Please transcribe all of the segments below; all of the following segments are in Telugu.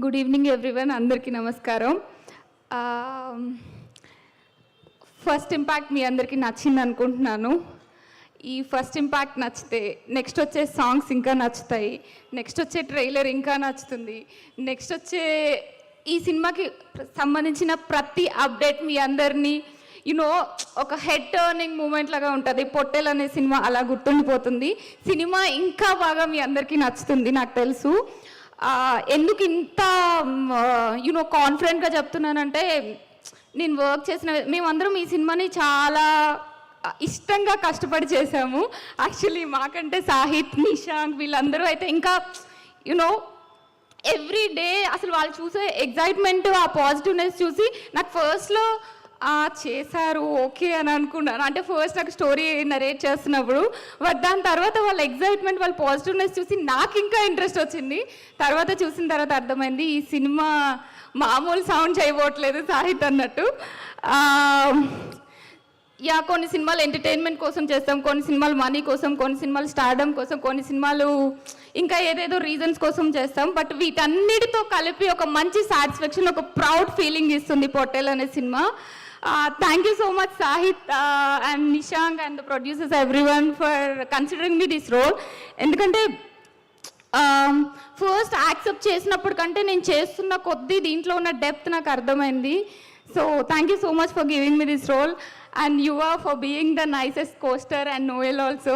గుడ్ ఈవినింగ్ ఎవ్రీవన్, అందరికీ నమస్కారం. ఫస్ట్ ఇంపాక్ట్ మీ అందరికీ నచ్చింది అనుకుంటున్నాను. ఈ ఫస్ట్ ఇంపాక్ట్ నచ్చితే నెక్స్ట్ వచ్చే సాంగ్స్ ఇంకా నచ్చుతాయి, నెక్స్ట్ వచ్చే ట్రైలర్ ఇంకా నచ్చుతుంది, నెక్స్ట్ వచ్చే ఈ సినిమాకి సంబంధించిన ప్రతి అప్డేట్ మీ అందరినీ ఒక హెడ్ టర్నింగ్ మూమెంట్ లాగా ఉంటుంది. పొట్టెల్ అనే సినిమా అలా గుర్తుండిపోతుంది. సినిమా ఇంకా బాగా మీ అందరికీ నచ్చుతుంది నాకు తెలుసు. ఎందుకు ఇంత కాన్ఫిడెంట్గా చెప్తున్నానంటే, నేను వర్క్ చేసిన మేమందరం ఈ సినిమాని చాలా ఇష్టంగా కష్టపడి చేసాము. యాక్చువల్లీ మాకంటే సాహిత్, నిశాంక్ వీళ్ళందరూ అయితే ఇంకా ఎవ్రీ డే అసలు వాళ్ళు చూసే ఎగ్జైట్మెంట్, ఆ పాజిటివ్నెస్ చూసి నాకు ఫస్ట్లో చేశారు ఓకే అని అనుకున్నాను. అంటే ఫస్ట్ నాకు స్టోరీ నరేట్ చేస్తున్నప్పుడు, బట్ దాని తర్వాత వాళ్ళ ఎగ్జైట్మెంట్, వాళ్ళ పాజిటివ్నెస్ చూసి నాకు ఇంకా ఇంట్రెస్ట్ వచ్చింది. తర్వాత చూసిన తర్వాత అర్థమైంది ఈ సినిమా మామూలు సౌండ్ చేయబోట్లేదు సాహిత్ అన్నట్టు. కొన్ని సినిమాలు ఎంటర్టైన్మెంట్ కోసం చేస్తాం, కొన్ని సినిమాలు మనీ కోసం, కొన్ని సినిమాలు స్టార్డమ్ కోసం, కొన్ని సినిమాలు ఇంకా ఏదేదో రీజన్స్ కోసం చేస్తాం. బట్ వీటన్నిటితో కలిపి ఒక మంచి సాటిస్ఫాక్షన్, ఒక ప్రౌడ్ ఫీలింగ్ ఇస్తుంది పొట్టెల్ అనే సినిమా. Thank you so much Sahith and Nishank and the producers everyone for considering me this role. ఎందుకంటే ఫస్ట్ యాక్సెప్ట్ చేసినప్పుడు కంటే నేను చేస్తున్న కొద్దీ దీంట్లో ఉన్న డెప్త్ నాకు అర్థమైంది. So thank you so much for giving me this role and Yuva for being the nicest co-star and Noel also,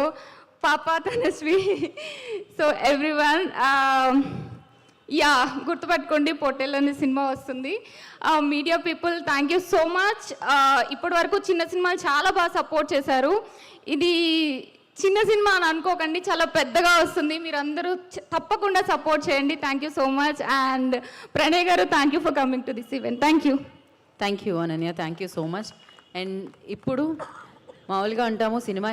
Papa Tanasvi. So everyone, గుర్తుపెట్టుకోండి పొట్టెల్ అనే సినిమా వస్తుంది. Media people thank you so much. ఇప్పటి వరకు చిన్న సినిమాలు చాలా బాగా సపోర్ట్ చేశారు. ఇది చిన్న సినిమా అని అనుకోకండి, చాలా పెద్దగా వస్తుంది. మీరందరూ తప్పకుండా సపోర్ట్ చేయండి. Thank you so much. And Pranay garu, thank you for coming to this event. Thank you Ananya, thank you so much. And ఇప్పుడు మామూలుగా అంటాము సినిమా